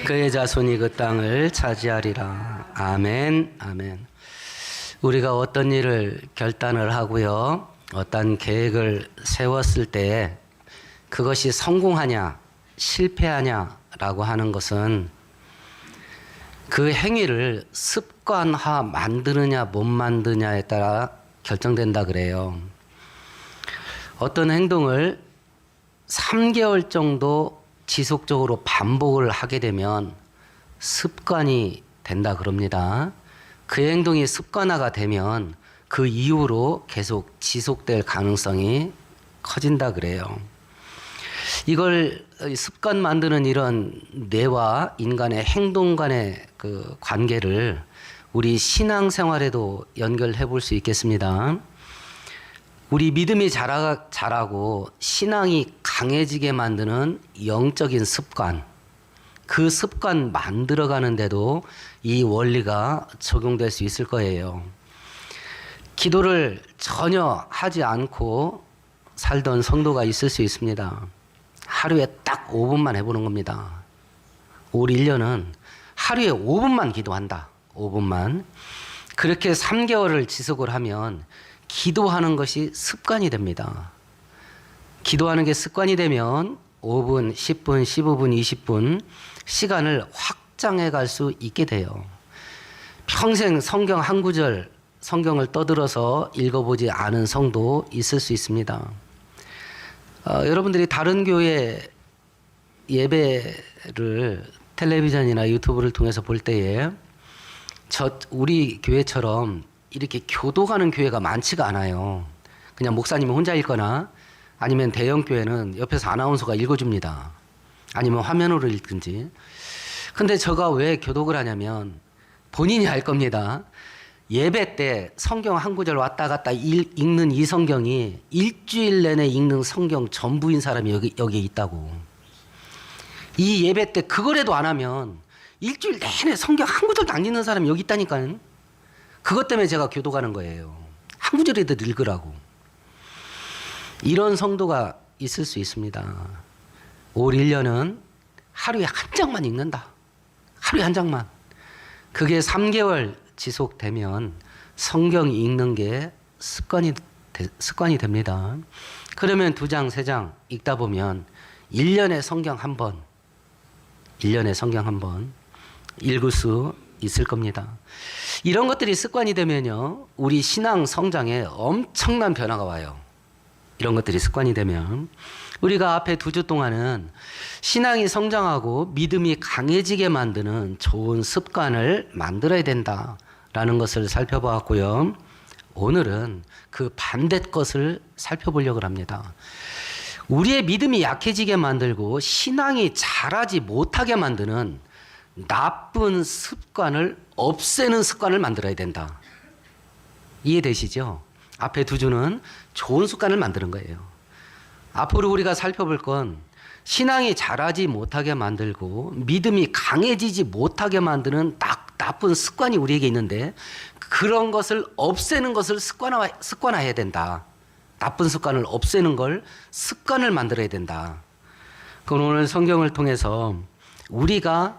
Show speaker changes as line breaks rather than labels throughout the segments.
그의 자손이 그 땅을 차지하리라. 아멘, 아멘. 우리가 어떤 일을 결단을 하고요, 어떤 계획을 세웠을 때 그것이 성공하냐, 실패하냐라고 하는 것은 그 행위를 습관화 만드느냐, 못 만드냐에 따라 결정된다 그래요. 어떤 행동을 3개월 정도 지속적으로 반복을 하게 되면 습관이 된다 그럽니다. 그 행동이 습관화가 되면 그 이후로 계속 지속될 가능성이 커진다 그래요. 이걸 습관 만드는 이런 뇌와 인간의 행동 간의 그 관계를 우리 신앙생활에도 연결해 볼 수 있겠습니다. 우리 믿음이 자라고 신앙이 강해지게 만드는 영적인 습관, 그 습관 만들어가는데도 이 원리가 적용될 수 있을 거예요. 기도를 전혀 하지 않고 살던 성도가 있을 수 있습니다. 하루에 딱 5분만 해보는 겁니다. 올 1년은 하루에 5분만 기도한다. 5분만. 그렇게 3개월을 지속을 하면 기도하는 것이 습관이 됩니다. 기도하는 게 습관이 되면 5분, 10분, 15분, 20분 시간을 확장해 갈 수 있게 돼요. 평생 성경 한 구절, 성경을 떠들어서 읽어보지 않은 성도 있을 수 있습니다. 여러분들이 다른 교회 예배를 텔레비전이나 유튜브를 통해서 볼 때에 우리 교회처럼 이렇게 교도가는 교회가 많지가 않아요. 그냥 목사님이 혼자 읽거나 아니면 대형 교회는 옆에서 아나운서가 읽어줍니다. 아니면 화면으로 읽든지. 근데 제가 왜 교독을 하냐면 본인이 알 겁니다. 예배 때 성경 한 구절 왔다 갔다 읽는 이 성경이 일주일 내내 읽는 성경 전부인 사람이 여기에 있다고. 이 예배 때 그거라도 안 하면 일주일 내내 성경 한 구절도 안 읽는 사람이 여기 있다니까요. 그것 때문에 제가 교도가는 거예요. 한 구절이라도 읽으라고. 이런 성도가 있을 수 있습니다. 올 1년은 하루에 한 장만 읽는다. 하루에 한 장만. 그게 3개월 지속되면 성경 읽는 게 습관이 됩니다. 그러면 2장, 3장 읽다 보면 1년에 성경 한 번, 1년에 성경 한 번 읽을 수 있을 겁니다. 이런 것들이 습관이 되면요, 우리 신앙 성장에 엄청난 변화가 와요. 이런 것들이 습관이 되면 우리가 앞에 2주 동안은 신앙이 성장하고 믿음이 강해지게 만드는 좋은 습관을 만들어야 된다라는 것을 살펴보았고요. 오늘은 그 반대 것을 살펴보려고 합니다. 우리의 믿음이 약해지게 만들고 신앙이 자라지 못하게 만드는 나쁜 습관을 없애는 습관을 만들어야 된다. 이해되시죠? 앞에 2주는 좋은 습관을 만드는 거예요. 앞으로 우리가 살펴볼 건 신앙이 자라지 못하게 만들고 믿음이 강해지지 못하게 만드는 나쁜 습관이 우리에게 있는데 그런 것을 없애는 것을 습관화해야 된다. 나쁜 습관을 없애는 걸 습관을 만들어야 된다. 그건 오늘 성경을 통해서 우리가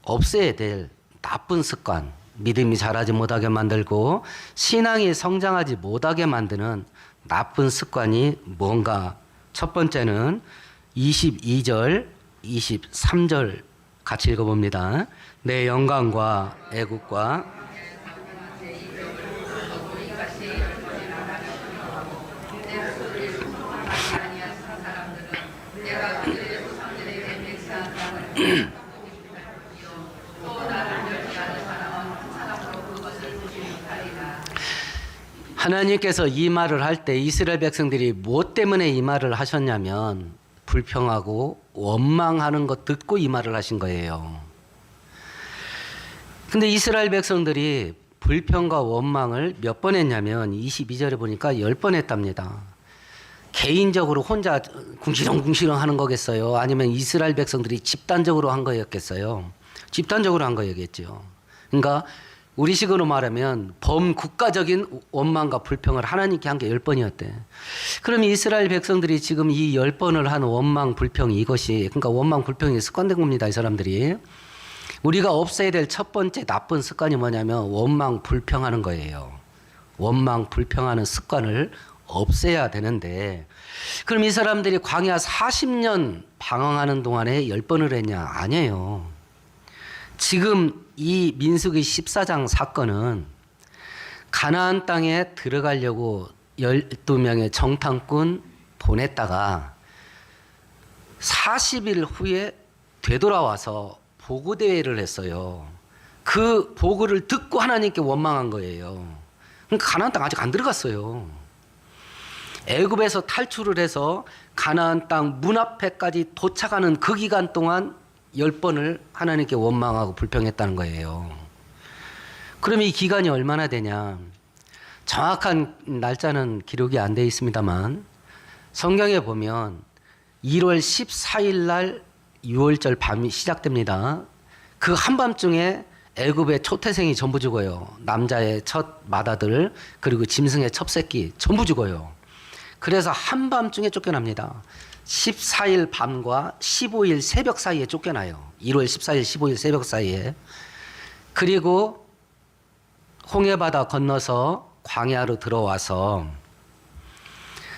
없애야 될 나쁜 습관, 믿음이 자라지 못하게 만들고 신앙이 성장하지 못하게 만드는 나쁜 습관이 뭔가. 첫 번째는 22절, 23절 같이 읽어봅니다. 내 영광과 애국과 하나님께서 이 말을 할 때 이스라엘 백성들이 무엇 때문에 이 말을 하셨냐면 불평하고 원망하는 것 듣고 이 말을 하신 거예요. 근데 이스라엘 백성들이 불평과 원망을 몇 번 했냐면 22절에 보니까 10번 했답니다. 개인적으로 혼자 궁시렁궁시렁 하는 거겠어요? 아니면 이스라엘 백성들이 집단적으로 한 거였겠어요? 집단적으로 한 거였겠죠. 그러니까 우리식으로 말하면 범국가적인 원망과 불평을 하나님께 한 게 10번이었대. 그럼 이스라엘 백성들이 지금 이 10번을 한 원망, 불평 이것이 그러니까 원망, 불평이 습관된 겁니다. 이 사람들이. 우리가 없애야 될 첫 번째 나쁜 습관이 뭐냐면 원망, 불평하는 거예요. 원망, 불평하는 습관을 없애야 되는데 그럼 이 사람들이 광야 40년 방황하는 동안에 10번을 했냐? 아니에요. 지금 이 민수기 14장 사건은 가나안 땅에 들어가려고 12명의 정탐꾼 보냈다가 40일 후에 되돌아와서 보고대회를 했어요. 그 보고를 듣고 하나님께 원망한 거예요. 그러니까 가나안 땅 아직 안 들어갔어요. 애굽에서 탈출을 해서 가나안 땅 문 앞에까지 도착하는 그 기간 동안 10번을 하나님께 원망하고 불평했다는 거예요. 그럼 이 기간이 얼마나 되냐? 정확한 날짜는 기록이 안 돼 있습니다만 성경에 보면 1월 14일 날 6월절 밤이 시작됩니다. 그 한밤중에 애굽의 초태생이 전부 죽어요. 남자의 첫 맏아들 그리고 짐승의 첫 새끼 전부 죽어요. 그래서 한밤중에 쫓겨납니다. 14일 밤과 15일 새벽 사이에 쫓겨나요. 1월 14일, 15일 새벽 사이에. 그리고 홍해바다 건너서 광야로 들어와서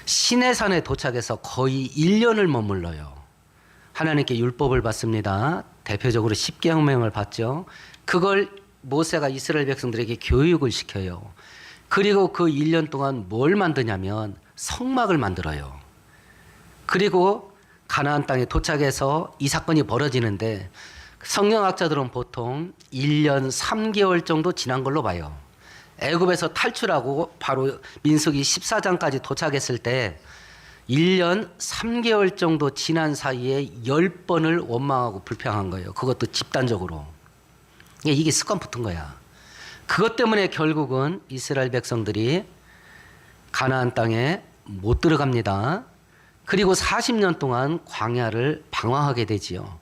시내산에 도착해서 거의 1년을 머물러요. 하나님께 율법을 받습니다. 대표적으로 10계명을 받죠. 그걸 모세가 이스라엘 백성들에게 교육을 시켜요. 그리고 그 1년 동안 뭘 만드냐면 성막을 만들어요. 그리고 가나안 땅에 도착해서 이 사건이 벌어지는데 성경학자들은 보통 1년 3개월 정도 지난 걸로 봐요. 애굽에서 탈출하고 바로 민수기 14장까지 도착했을 때 1년 3개월 정도 지난 사이에 10번을 원망하고 불평한 거예요. 그것도 집단적으로. 이게 습관 붙은 거야. 그것 때문에 결국은 이스라엘 백성들이 가나안 땅에 못 들어갑니다. 그리고 40년 동안 광야를 방황하게 되지요.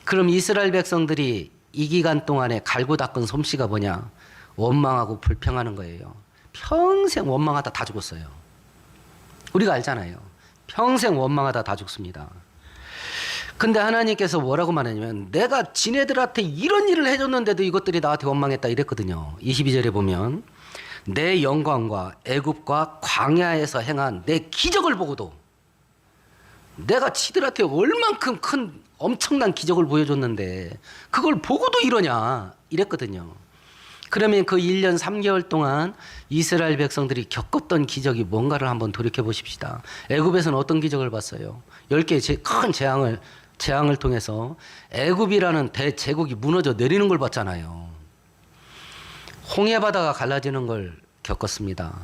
그럼 이스라엘 백성들이 이 기간 동안에 갈고 닦은 솜씨가 뭐냐? 원망하고 불평하는 거예요. 평생 원망하다 다 죽었어요. 우리가 알잖아요. 평생 원망하다 다 죽습니다. 근데 하나님께서 뭐라고 말하냐면 내가 지네들한테 이런 일을 해줬는데도 이것들이 나한테 원망했다 이랬거든요. 22절에 보면 내 영광과 애굽과 광야에서 행한 내 기적을 보고도 내가 지들한테 얼만큼 큰 엄청난 기적을 보여줬는데 그걸 보고도 이러냐 이랬거든요. 그러면 그 1년 3개월 동안 이스라엘 백성들이 겪었던 기적이 뭔가를 한번 돌이켜 보십시다. 애굽에서는 어떤 기적을 봤어요? 10개의 큰 재앙을 통해서 애굽이라는 대제국이 무너져 내리는 걸 봤잖아요. 홍해바다가 갈라지는 걸 겪었습니다.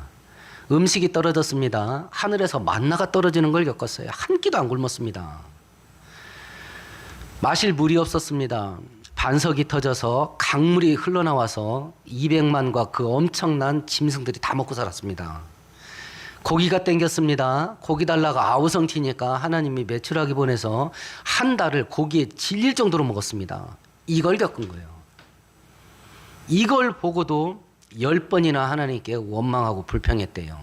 음식이 떨어졌습니다. 하늘에서 만나가 떨어지는 걸 겪었어요. 한 끼도 안 굶었습니다. 마실 물이 없었습니다. 반석이 터져서 강물이 흘러나와서 200만과 그 엄청난 짐승들이 다 먹고 살았습니다. 고기가 땡겼습니다. 고기 달라가 아우성 튀니까 하나님이 메추라기 보내서 한 달을 고기에 질릴 정도로 먹었습니다. 이걸 겪은 거예요. 이걸 보고도 10번이나 하나님께 원망하고 불평했대요.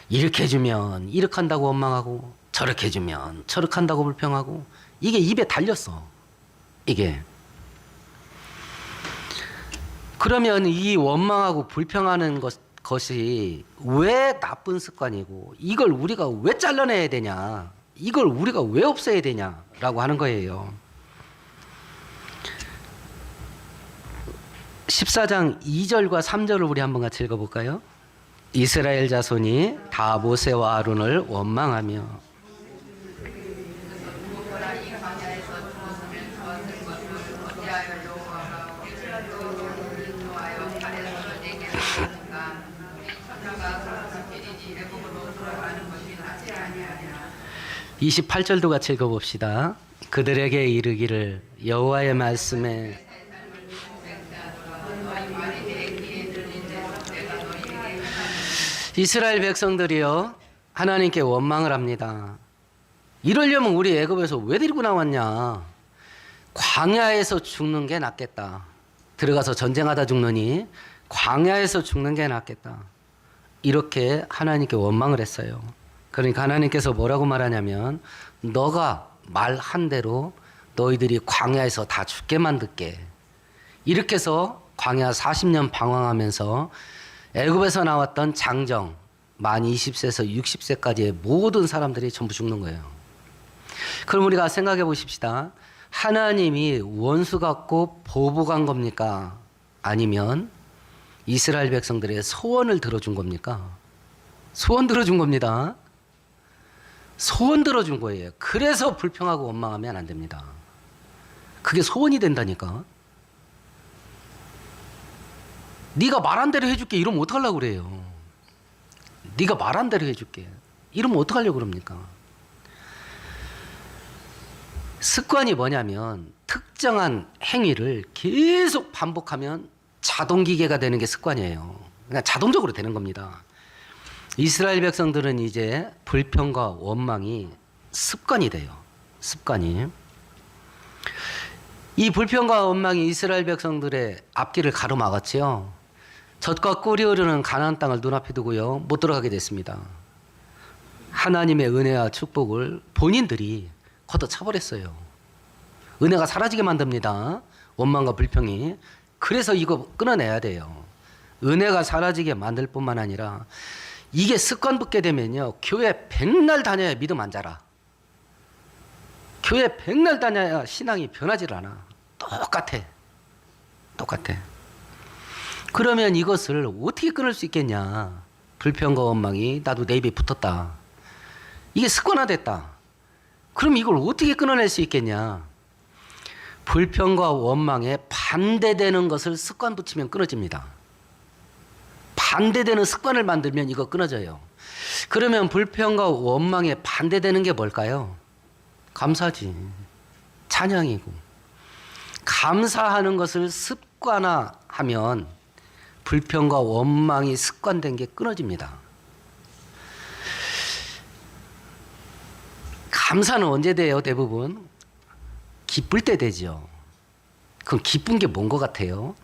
이렇게 해주면 이렇게 한다고 원망하고 저렇게 해주면 저렇게 한다고 불평하고 이게 입에 달렸어. 이게. 그러면 이 원망하고 불평하는 것이 왜 나쁜 습관이고 이걸 우리가 왜 잘라내야 되냐 이걸 우리가 왜 없애야 되냐라고 하는 거예요. 14장 2절과 3절을 우리 한번 같이 읽어볼까요? 이스라엘 자손이 다 모세와 아론을 원망하며 (28절도) 같이 읽어봅시다. 그들에게 이르기를 여호와의 말씀에 이스라엘 백성들이요 하나님께 원망을 합니다. 이러려면 우리 애굽에서 왜 데리고 나왔냐? 광야에서 죽는 게 낫겠다. 들어가서 전쟁하다 죽느니 광야에서 죽는 게 낫겠다. 이렇게 하나님께 원망을 했어요. 그러니까 하나님께서 뭐라고 말하냐면 너가 말한 대로 너희들이 광야에서 다 죽게 만들게. 이렇게 해서 광야 40년 방황하면서 애굽에서 나왔던 장정 만 20세에서 60세까지의 모든 사람들이 전부 죽는 거예요. 그럼 우리가 생각해 보십시다. 하나님이 원수 같고 보복한 겁니까? 아니면 이스라엘 백성들의 소원을 들어준 겁니까? 소원 들어준 겁니다. 소원 들어준 거예요. 그래서 불평하고 원망하면 안 됩니다. 그게 소원이 된다니까. 네가 말한 대로 해줄게 이러면 어떡하려고 그래요. 네가 말한 대로 해줄게 이러면 어떡하려고 그럽니까? 습관이 뭐냐면 특정한 행위를 계속 반복하면 자동기계가 되는 게 습관이에요. 그냥 자동적으로 되는 겁니다. 이스라엘 백성들은 이제 불평과 원망이 습관이 돼요. 습관이. 이 불평과 원망이 이스라엘 백성들의 앞길을 가로막았지요. 젖과 꿀이 흐르는 가나안 땅을 눈앞에 두고요. 못 들어가게 됐습니다. 하나님의 은혜와 축복을 본인들이 걷어차버렸어요. 은혜가 사라지게 만듭니다. 원망과 불평이. 그래서 이거 끊어내야 돼요. 은혜가 사라지게 만들 뿐만 아니라 이게 습관 붙게 되면요. 교회 백날 다녀야 믿음 안 자라. 교회 백날 다녀야 신앙이 변하질 않아. 똑같아. 똑같아. 그러면 이것을 어떻게 끊을 수 있겠냐. 불평과 원망이 나도 내 입에 붙었다. 이게 습관화됐다. 그럼 이걸 어떻게 끊어낼 수 있겠냐. 불평과 원망에 반대되는 것을 습관 붙이면 끊어집니다. 반대되는 습관을 만들면 이거 끊어져요. 그러면 불평과 원망에 반대되는 게 뭘까요? 감사지. 찬양이고. 감사하는 것을 습관화하면 불평과 원망이 습관된 게 끊어집니다. 감사는 언제 돼요? 대부분 기쁠 때 되죠. 그럼 기쁜 게 뭔 것 같아요?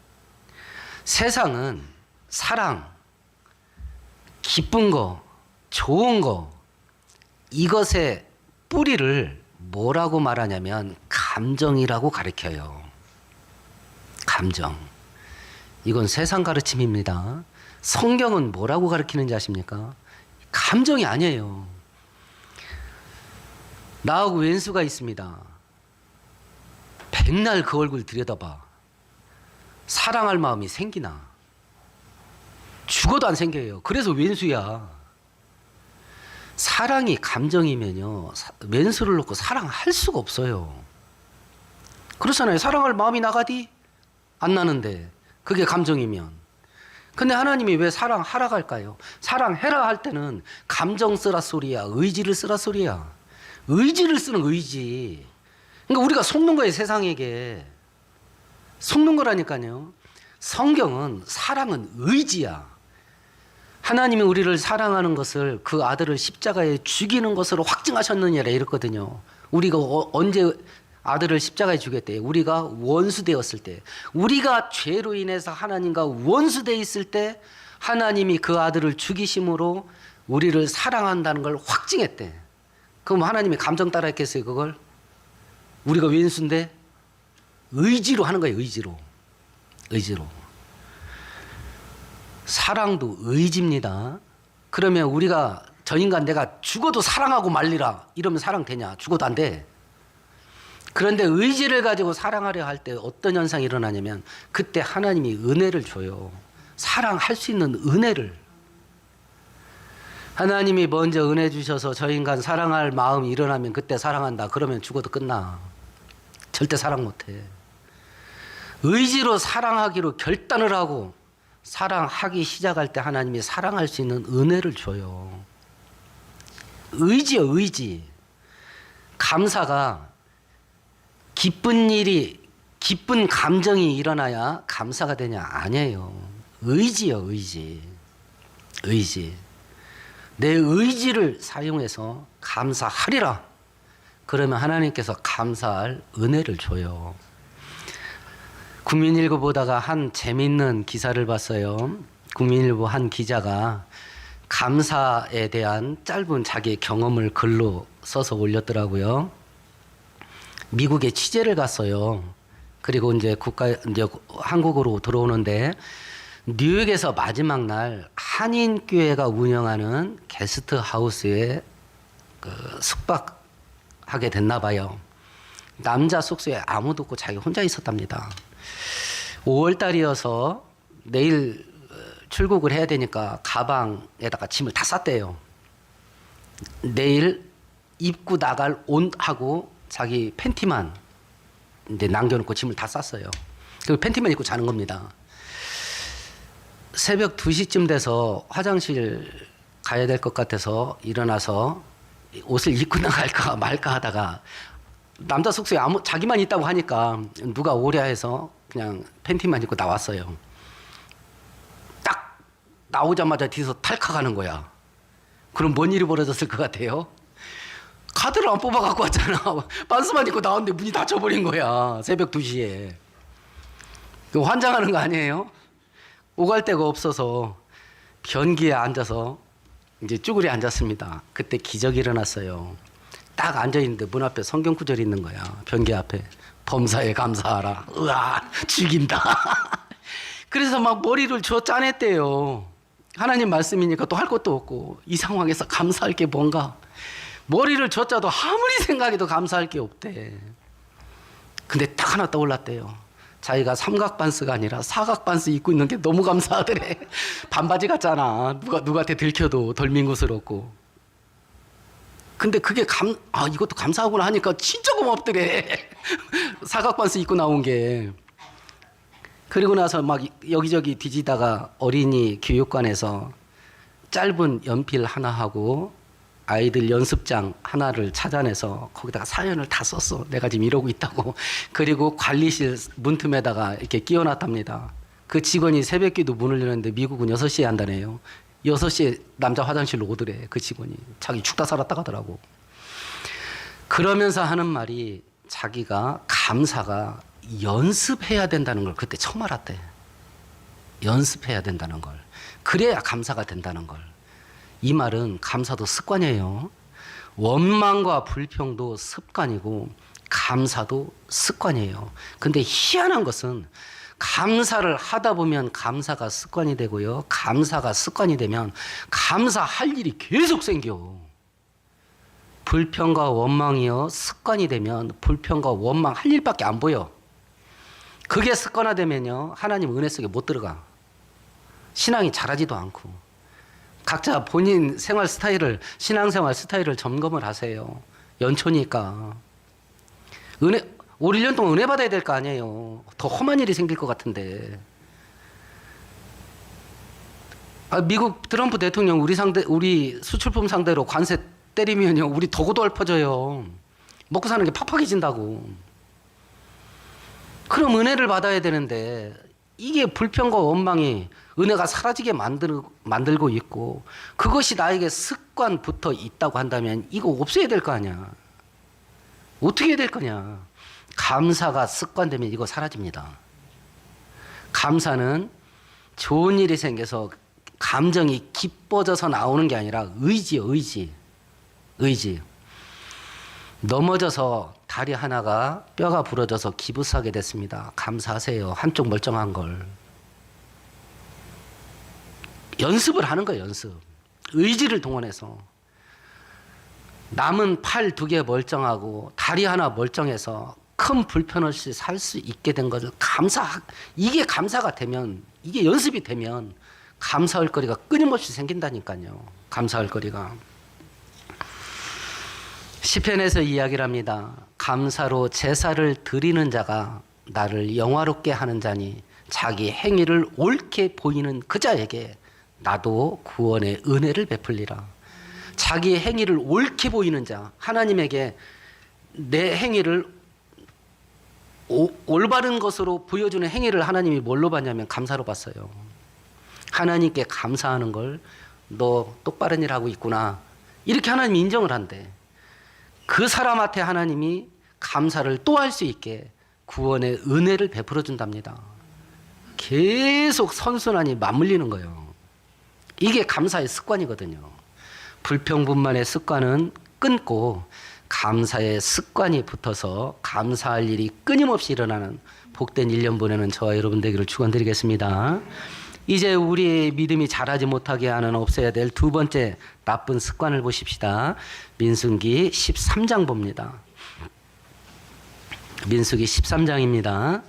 세상은 사랑, 기쁜 거, 좋은 거 이것의 뿌리를 뭐라고 말하냐면 감정이라고 가르쳐요. 감정. 이건 세상 가르침입니다. 성경은 뭐라고 가르치는지 아십니까? 감정이 아니에요. 나하고 왼수가 있습니다. 백날 그 얼굴 들여다봐. 사랑할 마음이 생기나? 죽어도 안 생겨요. 그래서 왼수야. 사랑이 감정이면요. 왼수를 놓고 사랑할 수가 없어요. 그렇잖아요. 사랑할 마음이 나가디? 안 나는데. 그게 감정이면. 근데 하나님이 왜 사랑하라 할까요? 사랑해라 할 때는 감정 쓰라 소리야. 의지를 쓰라 소리야. 의지를 쓰는 의지. 그러니까 우리가 속는 거예요. 세상에게. 속는 거라니까요. 성경은 사랑은 의지야. 하나님이 우리를 사랑하는 것을 그 아들을 십자가에 죽이는 것으로 확증하셨느니라 이랬거든요. 우리가 언제 아들을 십자가에 죽였대요? 우리가 원수 되었을 때. 우리가 죄로 인해서 하나님과 원수 돼 있을 때 하나님이 그 아들을 죽이심으로 우리를 사랑한다는 걸 확증했대. 그럼 하나님이 감정 따라 했겠어요, 그걸? 우리가 왼수인데 의지로 하는 거예요, 의지로. 의지로. 사랑도 의지입니다. 그러면 우리가 저 인간 내가 죽어도 사랑하고 말리라 이러면 사랑 되냐? 죽어도 안 돼. 그런데 의지를 가지고 사랑하려 할 때 어떤 현상이 일어나냐면 그때 하나님이 은혜를 줘요. 사랑할 수 있는 은혜를. 하나님이 먼저 은혜 주셔서 저 인간 사랑할 마음이 일어나면 그때 사랑한다. 그러면 죽어도 끝나. 절대 사랑 못해. 의지로 사랑하기로 결단을 하고 사랑하기 시작할 때 하나님이 사랑할 수 있는 은혜를 줘요. 의지요, 의지. 감사가 기쁜 일이, 기쁜 감정이 일어나야 감사가 되냐? 아니에요. 의지요, 의지. 의지. 내 의지를 사용해서 감사하리라. 그러면 하나님께서 감사할 은혜를 줘요. 국민일보 보다가 한 재밌는 기사를 봤어요. 국민일보 한 기자가 감사에 대한 짧은 자기의 경험을 글로 써서 올렸더라고요. 미국에 취재를 갔어요. 그리고 이제 한국으로 들어오는데 뉴욕에서 마지막 날 한인교회가 운영하는 게스트 하우스에 숙박하게 됐나 봐요. 남자 숙소에 아무도 없고 자기 혼자 있었답니다. 5월 달이어서 내일 출국을 해야 되니까 가방에다가 짐을 다 쌌대요. 내일 입고 나갈 옷하고 자기 팬티만 이제 남겨놓고 짐을 다 쌌어요. 그리고 팬티만 입고 자는 겁니다. 새벽 2시쯤 돼서 화장실 가야 될 것 같아서 일어나서 옷을 입고 나갈까 말까 하다가 남자 숙소에 자기만 있다고 하니까 누가 오랴 해서 그냥 팬티만 입고 나왔어요. 딱 나오자마자 뒤에서 탈칵하는 거야. 그럼 뭔 일이 벌어졌을 것 같아요? 카드를 안 뽑아갖고 왔잖아. 반스만 입고 나왔는데 문이 닫혀버린 거야. 새벽 2시에. 환장하는 거 아니에요? 오갈 데가 없어서 변기에 앉아서 이제 쭈그려 앉았습니다. 그때 기적이 일어났어요. 딱 앉아있는데 문 앞에 성경 구절이 있는 거야. 변기 앞에. 범사에 감사하라. 으아, 죽인다. 그래서 막 머리를 쥐어 짜냈대요. 하나님 말씀이니까 또 할 것도 없고 이 상황에서 감사할 게 뭔가. 머리를 쥐어 짜도 아무리 생각해도 감사할 게 없대. 근데 딱 하나 떠올랐대요. 자기가 삼각반스가 아니라 사각반스 입고 있는 게 너무 감사하더래. 반바지 같잖아. 누구한테 들켜도 덜 민구스럽고. 근데 그게 이것도 감사하구나 하니까 진짜 고맙더래. 사각반스 입고 나온 게. 그리고 나서 막 여기저기 뒤지다가 어린이 교육관에서 짧은 연필 하나 하고 아이들 연습장 하나를 찾아내서 거기다가 사연을 다 썼어. 내가 지금 이러고 있다고. 그리고 관리실 문틈에다가 이렇게 끼워놨답니다. 그 직원이 새벽기도 문을 여는데 미국은 6시에 한다네요. 6시에 남자 화장실로 오더래. 그 직원이. 자기 죽다 살았다 가더라고. 그러면서 하는 말이 자기가 감사가 연습해야 된다는 걸 그때 처음 알았대. 연습해야 된다는 걸. 그래야 감사가 된다는 걸. 이 말은 감사도 습관이에요. 원망과 불평도 습관이고 감사도 습관이에요. 근데 희한한 것은 감사를 하다 보면 감사가 습관이 되고요. 감사가 습관이 되면 감사할 일이 계속 생겨. 불평과 원망이요. 습관이 되면 불평과 원망 할 일밖에 안 보여. 그게 습관화되면요. 하나님 은혜 속에 못 들어가. 신앙이 자라지도 않고. 각자 본인 생활 스타일을, 신앙생활 스타일을 점검을 하세요. 연초니까. 5, 1년 동안 은혜 받아야 될 거 아니에요. 더 험한 일이 생길 것 같은데. 미국 트럼프 대통령 우리 수출품 상대로 관세 때리면요. 우리 더 고달퍼져요. 먹고 사는 게 팍팍해진다고. 그럼 은혜를 받아야 되는데 이게 불평과 원망이 은혜가 사라지게 만들고 있고 그것이 나에게 습관부터 있다고 한다면 이거 없애야 될 거 아니야. 어떻게 해야 될 거냐. 감사가 습관되면 이거 사라집니다. 감사는 좋은 일이 생겨서 감정이 기뻐져서 나오는 게 아니라 의지요. 의지. 넘어져서 다리 하나가 뼈가 부러져서 기부스하게 됐습니다. 감사하세요. 한쪽 멀쩡한 걸. 연습을 하는 거예요. 연습. 의지를 동원해서. 남은 팔 2개 멀쩡하고 다리 하나 멀쩡해서 큰 불편 없이 살 수 있게 된 것을 이게 감사가 되면, 이게 연습이 되면 감사할 거리가 끊임없이 생긴다니까요. 감사할 거리가. 시편에서 이야기를 합니다. 감사로 제사를 드리는 자가 나를 영화롭게 하는 자니 자기 행위를 옳게 보이는 그 자에게 나도 구원의 은혜를 베풀리라. 자기 행위를 옳게 보이는 자, 하나님에게 내 행위를 올바른 것으로 보여주는 행위를 하나님이 뭘로 봤냐면 감사로 봤어요. 하나님께 감사하는 걸 너 똑바른 일 하고 있구나. 이렇게 하나님이 인정을 한대. 그 사람한테 하나님이 감사를 또 할 수 있게 구원의 은혜를 베풀어 준답니다. 계속 선순환이 맞물리는 거예요. 이게 감사의 습관이거든요. 불평분만의 습관은 끊고 감사의 습관이 붙어서 감사할 일이 끊임없이 일어나는 복된 1년 보내는 저와 여러분 되기를 축원드리겠습니다. 이제 우리의 믿음이 자라지 못하게 하는 없애야 될 두 번째 나쁜 습관을 보십시다. 민수기 13장 봅니다. 민수기 13장입니다.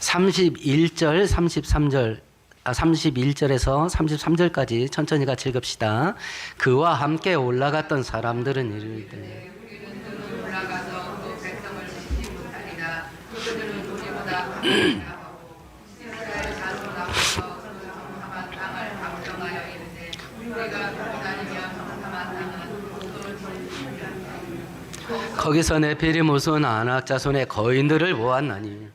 31절, 33절, 31절에서 33절까지 천천히 같이 읽읍시다. 그와 함께 올라갔던 사람들은 이르되 올라가서 또 백성을 지키지 못하리라. 그들은 우리보다 강하고 이스라엘 자손 앞에서 그 정탐한 땅을 감정하여 이르되 우리가 두고 다니면 정탐한 땅은 거기서 네피리 무슨 아낙 자손의 거인들을 보았나니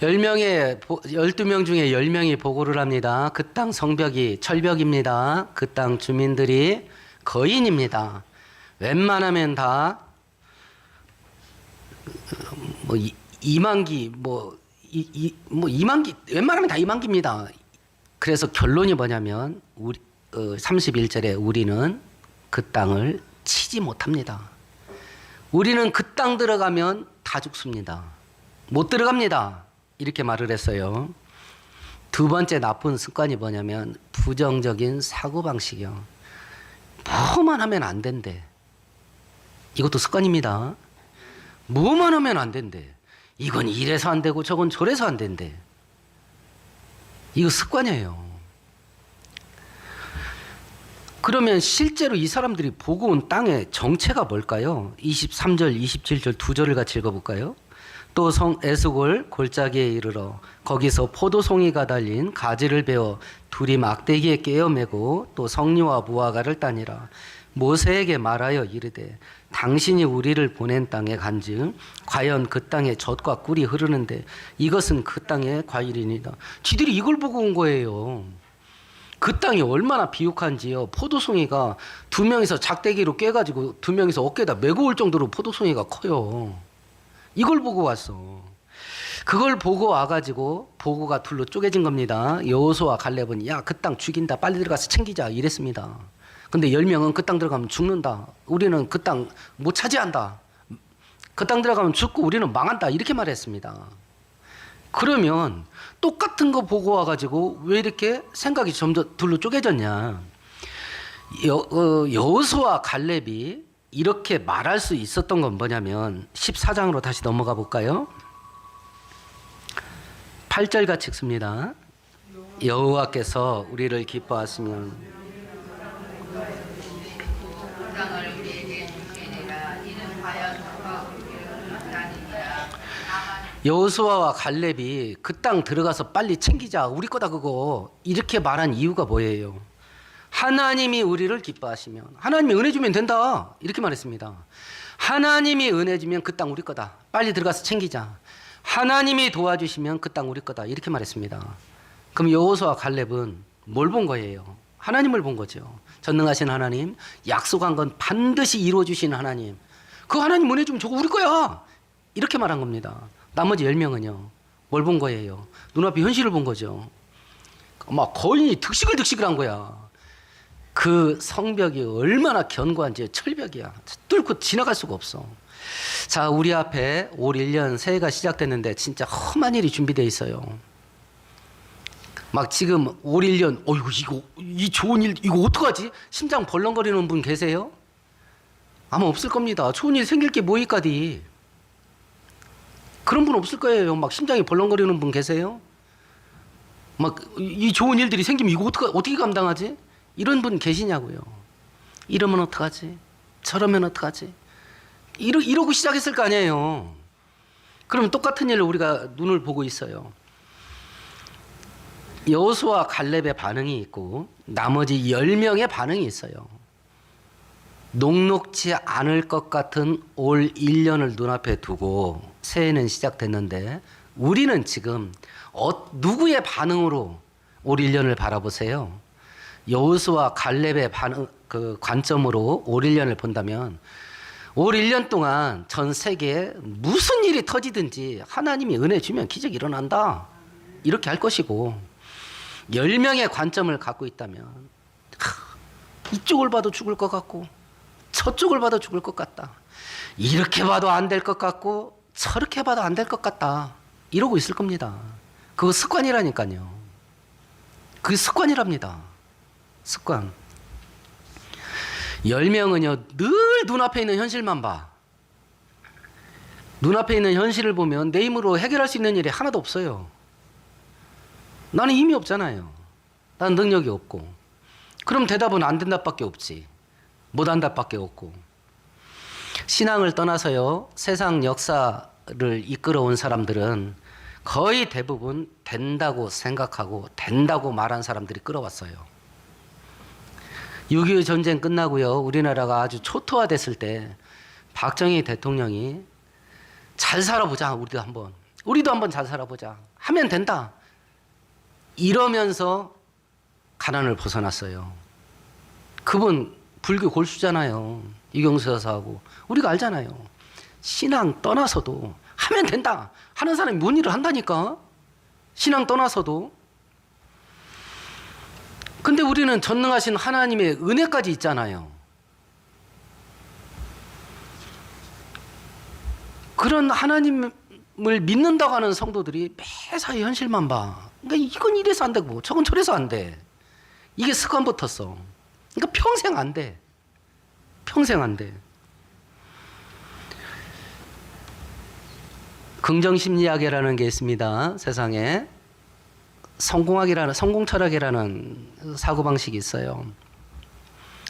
열명의 12명 중에 10명이 보고를 합니다. 그 땅 성벽이 철벽입니다. 그 땅 주민들이 거인입니다. 웬만하면 다 뭐 2만기 뭐 2만기 웬만하면 다 2만기입니다. 그래서 결론이 뭐냐면 우리 31절에 우리는 그 땅을 치지 못합니다. 우리는 그 땅 들어가면 다 죽습니다. 못 들어갑니다. 이렇게 말을 했어요. 두 번째 나쁜 습관이 뭐냐면 부정적인 사고방식이요. 뭐만 하면 안 된대. 이것도 습관입니다. 뭐만 하면 안 된대. 이건 이래서 안 되고 저건 저래서 안 된대. 이거 습관이에요. 그러면 실제로 이 사람들이 보고 온 땅의 정체가 뭘까요? 23절, 27절 두 절을 같이 읽어볼까요? 또 성 에스골 골짜기에 이르러 거기서 포도송이가 달린 가지를 베어 둘이 막대기에 깨어매고 또 성리와 무화과를 따니라. 모세에게 말하여 이르되 당신이 우리를 보낸 땅에 간즉 과연 그 땅에 젖과 꿀이 흐르는데 이것은 그 땅의 과일이니이다. 지들이 이걸 보고 온 거예요. 그 땅이 얼마나 비옥한지요. 포도송이가 두 명이서 작대기로 깨가지고 두 명이서 어깨에다 메고 올 정도로 포도송이가 커요. 이걸 보고 왔어. 그걸 보고 와가지고 보고가 둘로 쪼개진 겁니다. 여호수아와 갈렙은 야, 그 땅 죽인다. 빨리 들어가서 챙기자. 이랬습니다. 근데 10명은 그 땅 들어가면 죽는다. 우리는 그 땅 못 차지한다. 그 땅 들어가면 죽고 우리는 망한다. 이렇게 말했습니다. 그러면 똑같은 거 보고 와가지고 왜 이렇게 생각이 점점 둘로 쪼개졌냐. 여호수아와 갈렙이 이렇게 말할 수 있었던 건 뭐냐면 14장으로 다시 넘어가 볼까요? 8절 같이 읽습니다. 여호와께서 우리를 기뻐하시면 여호수아와 갈렙이 그 땅 들어가서 빨리 챙기자. 우리 거다 그거. 이렇게 말한 이유가 뭐예요? 하나님이 우리를 기뻐하시면 하나님이 은혜 주면 된다. 이렇게 말했습니다. 하나님이 은혜 주면 그 땅 우리 거다. 빨리 들어가서 챙기자. 하나님이 도와주시면 그 땅 우리 거다. 이렇게 말했습니다. 그럼 여호수아와 갈렙은 뭘 본 거예요? 하나님을 본 거죠. 전능하신 하나님, 약속한 건 반드시 이루어 주시는 하나님. 그 하나님 은혜 주면 저거 우리 거야. 이렇게 말한 겁니다. 나머지 10명은요. 뭘 본 거예요? 눈앞에 현실을 본 거죠. 막 거인이 득식을 한 거야. 그 성벽이 얼마나 견고한지 철벽이야. 뚫고 지나갈 수가 없어. 자, 우리 앞에 올 1년 새해가 시작됐는데 진짜 험한 일이 준비되어 있어요. 막 지금 올 1년 이거 이 좋은 일 이거 어떡하지? 심장 벌렁거리는 분 계세요? 아마 없을 겁니다. 좋은 일 생길 게 뭐이까디. 그런 분 없을 거예요. 막 심장이 벌렁거리는 분 계세요? 막 이 좋은 일들이 생기면 이거 어떻게 감당하지? 이런 분 계시냐고요. 이러면 어떡하지? 저러면 어떡하지? 이러고 시작했을 거 아니에요. 그러면 똑같은 일을 우리가 눈을 보고 있어요. 여호수아 갈렙의 반응이 있고 나머지 10명의 반응이 있어요. 녹록지 않을 것 같은 올 1년을 눈앞에 두고 새해는 시작됐는데 우리는 지금 누구의 반응으로 올 1년을 바라보세요? 여호수아 갈렙의 반응, 그 관점으로 올 1년을 본다면 올 1년 동안 전 세계에 무슨 일이 터지든지 하나님이 은혜 주면 기적이 일어난다. 이렇게 할 것이고 10명의 관점을 갖고 있다면 이쪽을 봐도 죽을 것 같고 저쪽을 봐도 죽을 것 같다. 이렇게 봐도 안 될 것 같고 저렇게 봐도 안 될 것 같다. 이러고 있을 겁니다. 그거 습관이라니까요. 그게 습관이랍니다. 습관. 10명은요, 늘 눈앞에 있는 현실만 봐. 눈앞에 있는 현실을 보면 내 힘으로 해결할 수 있는 일이 하나도 없어요. 나는 힘이 없잖아요. 나는 능력이 없고. 그럼 대답은 안 된다밖에 없지. 못 한다밖에 없고. 신앙을 떠나서요, 세상 역사를 이끌어온 사람들은 거의 대부분 된다고 생각하고 된다고 말한 사람들이 끌어왔어요. 6.25 전쟁 끝나고요, 우리나라가 아주 초토화됐을 때 박정희 대통령이 잘 살아보자, 우리도 한번 잘 살아보자, 하면 된다, 이러면서 가난을 벗어났어요. 그분 불교 골수잖아요. 이경수 여사하고 우리가 알잖아요. 신앙 떠나서도 하면 된다 하는 사람이 뭔 일을 한다니까. 신앙 떠나서도. 근데 우리는 전능하신 하나님의 은혜까지 있잖아요. 그런 하나님을 믿는다고 하는 성도들이 매사에 현실만 봐. 그러니까 이건 이래서 안 되고 저건 저래서 안 돼. 이게 습관 붙었어. 그러니까 평생 안 돼. 평생 안 돼. 긍정심리학이라는 게 있습니다. 세상에. 성공 철학이라는 사고방식이 있어요.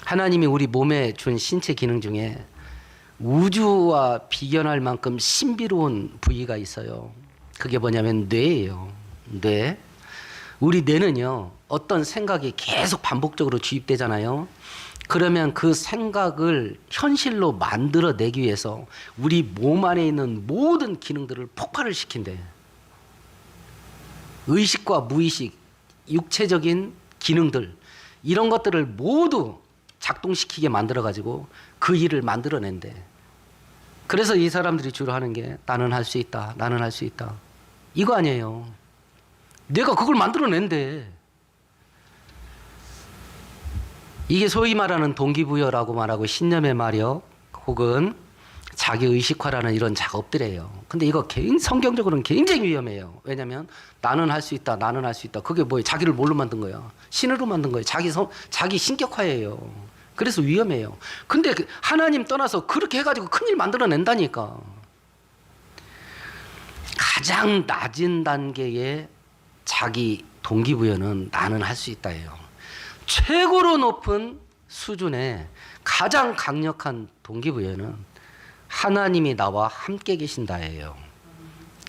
하나님이 우리 몸에 준 신체 기능 중에 우주와 비견할 만큼 신비로운 부위가 있어요. 그게 뭐냐면 뇌예요. 뇌. 우리 뇌는요, 어떤 생각이 계속 반복적으로 주입되잖아요. 그러면 그 생각을 현실로 만들어내기 위해서 우리 몸 안에 있는 모든 기능들을 폭발을 시킨대. 의식과 무의식, 육체적인 기능들, 이런 것들을 모두 작동시키게 만들어가지고 그 일을 만들어낸대. 그래서 이 사람들이 주로 하는 게 나는 할 수 있다, 나는 할 수 있다. 이거 아니에요. 내가 그걸 만들어낸대. 이게 소위 말하는 동기부여라고 말하고 신념의 마력 혹은 자기의식화라는 이런 작업들이에요. 근데 이거 성경적으로는 굉장히 위험해요. 왜냐하면 나는 할 수 있다, 나는 할 수 있다. 그게 뭐예요? 자기를 뭘로 만든 거야? 신으로 만든 거예요. 자기 신격화예요. 그래서 위험해요. 근데 하나님 떠나서 그렇게 해가지고 큰일 만들어낸다니까. 가장 낮은 단계의 자기 동기부여는 나는 할 수 있다예요. 최고로 높은 수준의 가장 강력한 동기부여는 하나님이 나와 함께 계신다예요.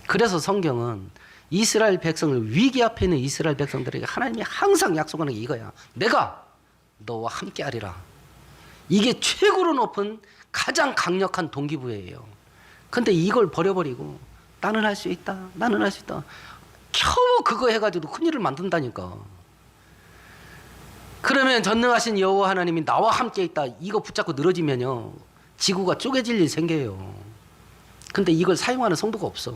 그래서 성경은 이스라엘 백성을, 위기 앞에 있는 이스라엘 백성들에게 하나님이 항상 약속하는 게 이거야. 내가 너와 함께 하리라. 이게 최고로 높은 가장 강력한 동기부여예요. 근데 이걸 버려버리고 나는 할 수 있다, 나는 할 수 있다, 겨우 그거 해가지고 큰일을 만든다니까. 그러면 전능하신 여호와 하나님이 나와 함께 있다, 이거 붙잡고 늘어지면요, 지구가 쪼개질 일이 생겨요. 근데 이걸 사용하는 성도가 없어.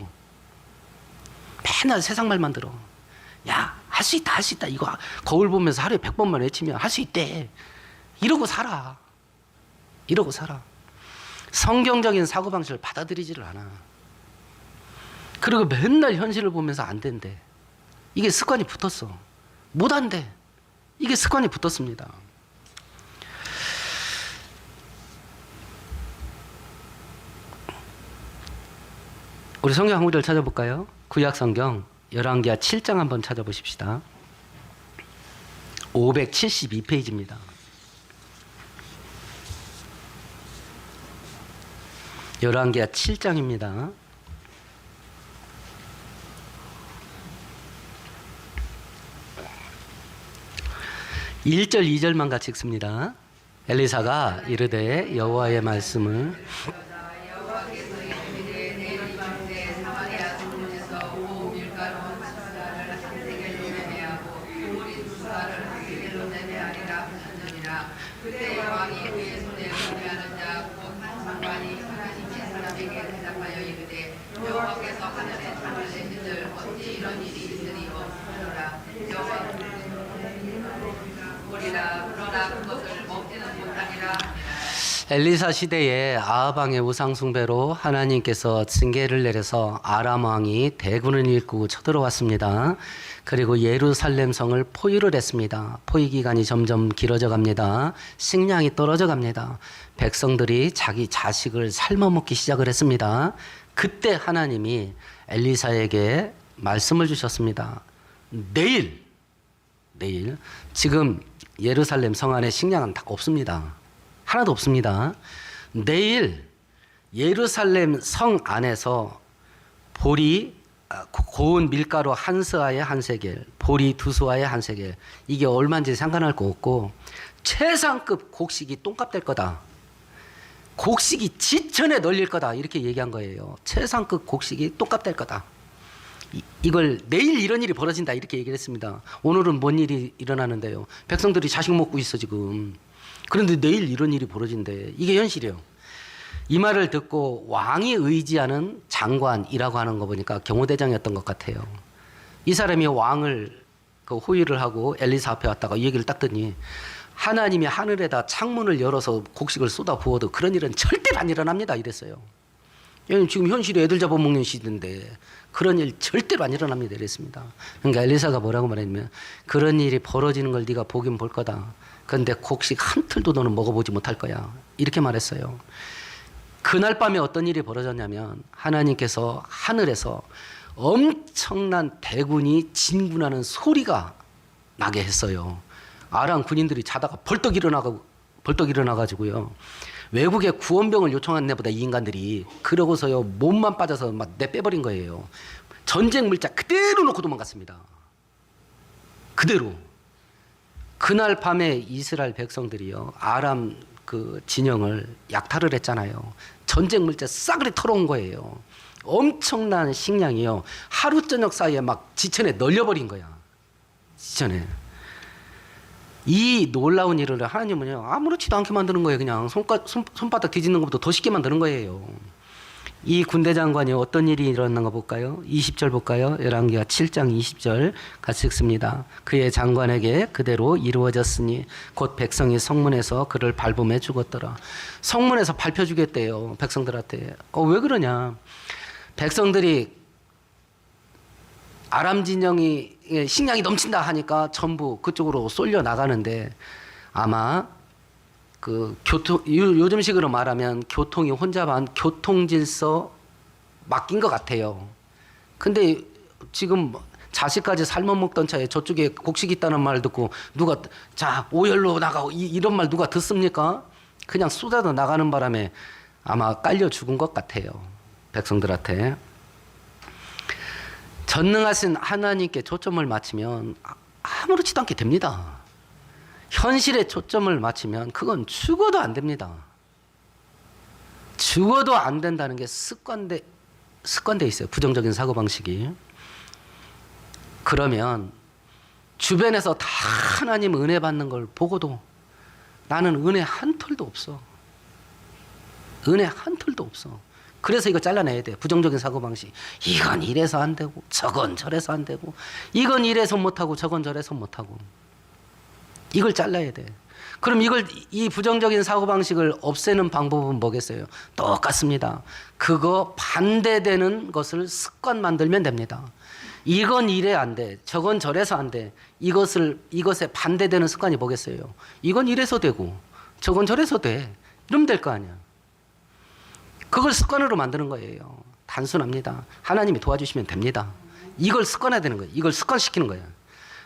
맨날 세상 말만 들어. 야, 할 수 있다, 할 수 있다. 이거 거울 보면서 하루에 100번만 외치면 할 수 있대. 이러고 살아. 이러고 살아. 성경적인 사고방식을 받아들이지를 않아. 그리고 맨날 현실을 보면서 안 된대. 이게 습관이 붙었어. 못 한대. 이게 습관이 붙었습니다. 우리 성경 한 구절 찾아볼까요? 구약 성경 열왕기하 7장 한번 찾아보십시다. 572페이지입니다. 열왕기하 7장입니다. 1절 2절만 같이 읽습니다. 엘리사가 이르되 여호와의 말씀을 엘리사 시대에 아하방의 우상 숭배로 하나님께서 징계를 내려서 아람 왕이 대군을 일구고 쳐들어왔습니다. 그리고 예루살렘 성을 포위를 했습니다. 포위 기간이 점점 길어져 갑니다. 식량이 떨어져 갑니다. 백성들이 자기 자식을 삶아 먹기 시작을 했습니다. 그때 하나님이 엘리사에게 말씀을 주셨습니다. 내일 지금 예루살렘 성 안에 식량은 다 없습니다. 하나도 없습니다. 내일 예루살렘 성 안에서 보리 고운 밀가루 한 스아에 한 세겔, 보리 두 스아에 한 세겔, 이게 얼마인지 상관할 거 없고 최상급 곡식이 똥값 될 거다. 곡식이 지천에 널릴 거다. 이렇게 얘기한 거예요. 최상급 곡식이 똥값 될 거다. 이걸 내일 이런 일이 벌어진다 이렇게 얘기를 했습니다. 오늘은 뭔 일이 일어나는데요. 백성들이 자식 먹고 있어 지금. 그런데 내일 이런 일이 벌어진대. 이게 현실이에요. 이 말을 듣고 왕이 의지하는 장관이라고 하는 거 보니까 경호대장이었던 것 같아요. 이 사람이 왕을 호위를 하고 엘리사 앞에 왔다가 이 얘기를 딱 듣니 하나님이 하늘에다 창문을 열어서 곡식을 쏟아 부어도 그런 일은 절대 안 일어납니다 이랬어요. 지금 현실에 애들 잡아먹는 시대인데 그런 일 절대로 안 일어납니다 이랬습니다. 그러니까 엘리사가 뭐라고 말했냐면 그런 일이 벌어지는 걸 네가 보긴 볼 거다. 그런데 곡식 한 틀도 너는 먹어보지 못할 거야. 이렇게 말했어요. 그날 밤에 어떤 일이 벌어졌냐면 하나님께서 하늘에서 엄청난 대군이 진군하는 소리가 나게 했어요. 아람 군인들이 자다가 벌떡 일어나가지고요. 외국에 구원병을 요청한 데보다 이 인간들이 그러고서요 몸만 빠져서 막 내빼버린 거예요. 전쟁 물자 그대로 놓고 도망갔습니다. 그대로. 그날 밤에 이스라엘 백성들이요 아람 그 진영을 약탈을 했잖아요. 전쟁 물자 싸그리 털어온 거예요. 엄청난 식량이요 하루 저녁 사이에 막 지천에 널려버린 거야. 지천에. 이 놀라운 일을 하나님은요 아무렇지도 않게 만드는 거예요. 그냥 손바닥 뒤집는 것보다 더 쉽게 만드는 거예요. 이 군대 장관이 어떤 일이 일어났는가 볼까요? 20절 볼까요? 열왕기하 7장 20절 같이 읽습니다. 그의 장관에게 그대로 이루어졌으니 곧 백성이 성문에서 그를 밟음에 죽었더라. 성문에서 밟혀 주겠대요 백성들한테. 왜 그러냐? 백성들이 아람 진영이 식량이 넘친다 하니까 전부 그쪽으로 쏠려 나가는데 아마 그 요즘식으로 말하면 교통이 혼잡한 교통질서 맡긴 것 같아요. 근데 지금 자식까지 삶아 먹던 차에 저쪽에 곡식 있다는 말 듣고 누가 자 오열로 나가고 이런 말 누가 듣습니까? 그냥 쏟아져 나가는 바람에 아마 깔려 죽은 것 같아요. 백성들한테. 전능하신 하나님께 초점을 맞추면 아무렇지도 않게 됩니다. 현실에 초점을 맞추면 그건 죽어도 안 됩니다. 죽어도 안 된다는 게 습관돼 있어요. 부정적인 사고방식이. 그러면 주변에서 다 하나님 은혜 받는 걸 보고도 나는 은혜 한 털도 없어. 은혜 한 털도 없어. 그래서 이거 잘라내야 돼. 부정적인 사고방식. 이건 이래서 안 되고 저건 저래서 안 되고 이건 이래서 못하고 저건 저래서 못하고 이걸 잘라야 돼. 그럼 이 부정적인 사고방식을 없애는 방법은 뭐겠어요? 똑같습니다. 그거 반대되는 것을 습관 만들면 됩니다. 이건 이래 안 돼. 저건 저래서 안 돼. 이것에 반대되는 습관이 뭐겠어요? 이건 이래서 되고 저건 저래서 돼. 이러면 될 거 아니야. 그걸 습관으로 만드는 거예요. 단순합니다. 하나님이 도와주시면 됩니다. 이걸 습관화야 되는 거예요. 이걸 습관시키는 거예요.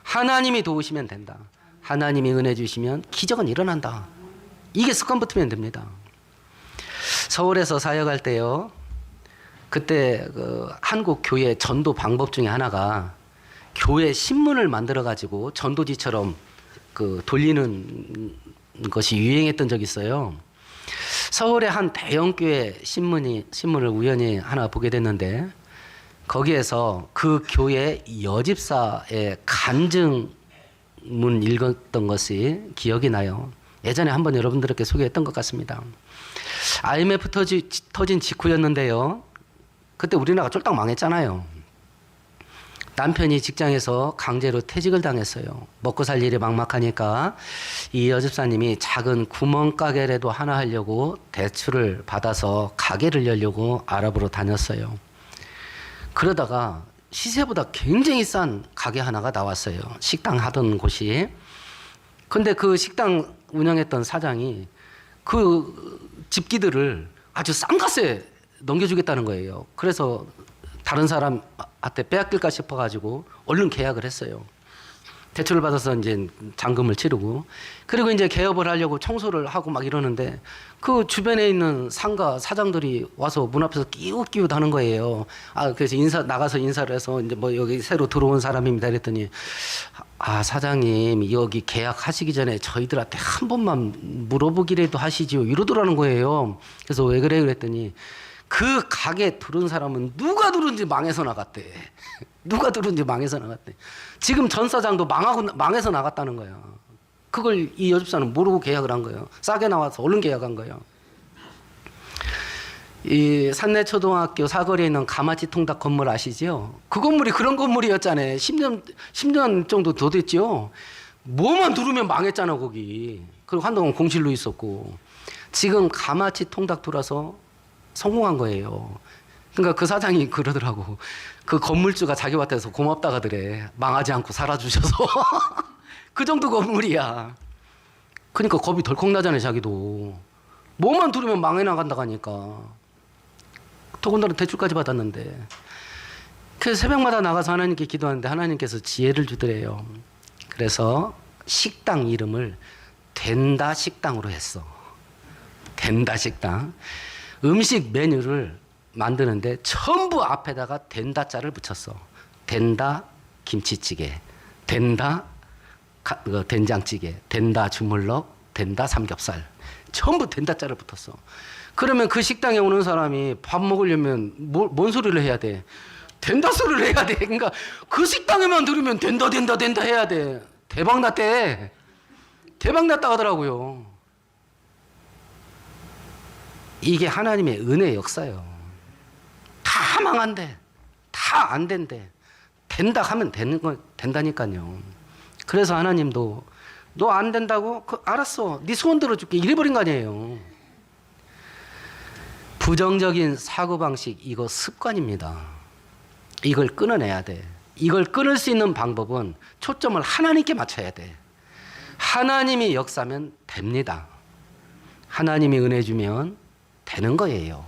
하나님이 도우시면 된다. 하나님이 은혜 주시면 기적은 일어난다. 이게 습관 붙으면 됩니다. 서울에서 사역할 때요. 그때 한국 교회 전도 방법 중에 하나가 교회 신문을 만들어 가지고 전도지처럼 돌리는 것이 유행했던 적이 있어요. 서울의 한 대형 교회 신문을 우연히 하나 보게 됐는데 거기에서 그 교회 여집사의 간증문 읽었던 것이 기억이 나요. 예전에 한번 여러분들께 소개했던 것 같습니다. IMF 터진 직후였는데요. 그때 우리나라가 쫄딱 망했잖아요. 남편이 직장에서 강제로 퇴직을 당했어요. 먹고 살 일이 막막하니까 이 여집사님이 작은 구멍가게라도 하나 하려고 대출을 받아서 가게를 열려고 아랍으로 다녔어요. 그러다가 시세보다 굉장히 싼 가게 하나가 나왔어요. 식당 하던 곳이. 근데 그 식당 운영했던 사장이 그 집기들을 아주 싼 값에 넘겨주겠다는 거예요. 그래서 다른 사람한테 빼앗길까 싶어가지고 얼른 계약을 했어요. 대출을 받아서 이제 잔금을 치르고, 그리고 이제 개업을 하려고 청소를 하고 막 이러는데 그 주변에 있는 상가 사장들이 와서 문 앞에서 끼웃끼웃 하는 거예요. 그래서 나가서 인사를 해서 이제 뭐 여기 새로 들어온 사람입니다 이랬더니, 사장님 여기 계약하시기 전에 저희들한테 한 번만 물어보기라도 하시지요 이러더라는 거예요. 그래서 왜 그래 그랬더니 그 가게 들은 사람은 누가 들은지 망해서 나갔대. 누가 들은지 망해서 나갔대. 지금 전 사장도 망해서 나갔다는 거야. 그걸 이 여집사는 모르고 계약을 한 거예요. 싸게 나와서 얼른 계약한 거예요. 이 산내초등학교 사거리에 있는 가마치 통닭 건물 아시죠? 그 건물이 그런 건물이었잖아요. 10년 정도 더 됐죠. 뭐만 누르면 망했잖아 거기. 그리고 한동안 공실로 있었고. 지금 가마치 통닭 돌아서 성공한 거예요. 그러니까 그 사장이 그러더라고. 그 건물주가 자기한테 서 고맙다 가더래. 망하지 않고 살아주셔서. 그 정도 건물이야. 그러니까 겁이 덜컥 나잖아요 자기도. 뭐만 들으면 망해 나간다고 하니까. 더군다나 대출까지 받았는데. 그래서 새벽마다 나가서 하나님께 기도하는데 하나님께서 지혜를 주더래요. 그래서 식당 이름을 된다 식당으로 했어. 된다 식당. 음식 메뉴를 만드는데 전부 앞에다가 된다자를 붙였어. 된다 김치찌개, 된다 된장찌개, 된다 주물럭, 된다 삼겹살. 전부 된다자를 붙었어. 그러면 그 식당에 오는 사람이 밥 먹으려면 뭔 소리를 해야 돼? 된다 소리를 해야 돼. 그러니까 그 식당에만 들으면 된다 해야 돼. 대박 났대. 대박 났다 하더라고요. 이게 하나님의 은혜의 역사예요. 다 망한대. 다 안 된대. 된다 하면 된다니까요. 그래서 하나님도 너 안 된다고? 알았어. 네 소원 들어줄게. 이래버린 거 아니에요. 부정적인 사고방식 이거 습관입니다. 이걸 끊어내야 돼. 이걸 끊을 수 있는 방법은 초점을 하나님께 맞춰야 돼. 하나님이 역사면 됩니다. 하나님이 은혜 주면 되는 거예요.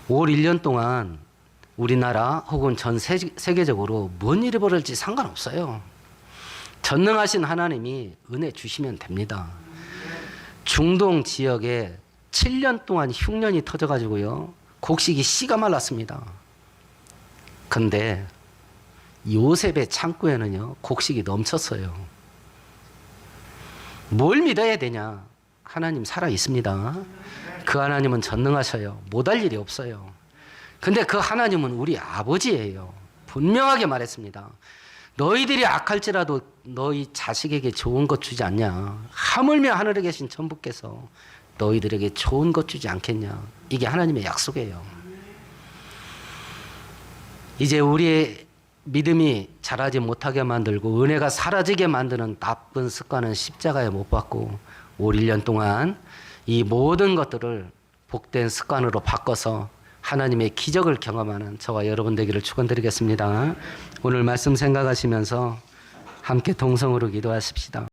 올 1년 동안 우리나라 혹은 전 세계적으로 뭔 일이 벌어질지 상관없어요. 전능하신 하나님이 은혜 주시면 됩니다. 중동 지역에 7년 동안 흉년이 터져가지고요. 곡식이 씨가 말랐습니다. 근데 요셉의 창고에는요. 곡식이 넘쳤어요. 뭘 믿어야 되냐? 하나님 살아 있습니다. 그 하나님은 전능하셔요. 못할 일이 없어요. 근데 그 하나님은 우리 아버지예요. 분명하게 말했습니다. 너희들이 악할지라도 너희 자식에게 좋은 것 주지 않냐. 하물며 하늘에 계신 천부께서 너희들에게 좋은 것 주지 않겠냐. 이게 하나님의 약속이에요. 이제 우리의 믿음이 자라지 못하게 만들고 은혜가 사라지게 만드는 나쁜 습관은 십자가에 못 박고 올 1년 동안 이 모든 것들을 복된 습관으로 바꿔서 하나님의 기적을 경험하는 저와 여러분 되기를 축원드리겠습니다. 오늘 말씀 생각하시면서 함께 동성으로 기도하십시다.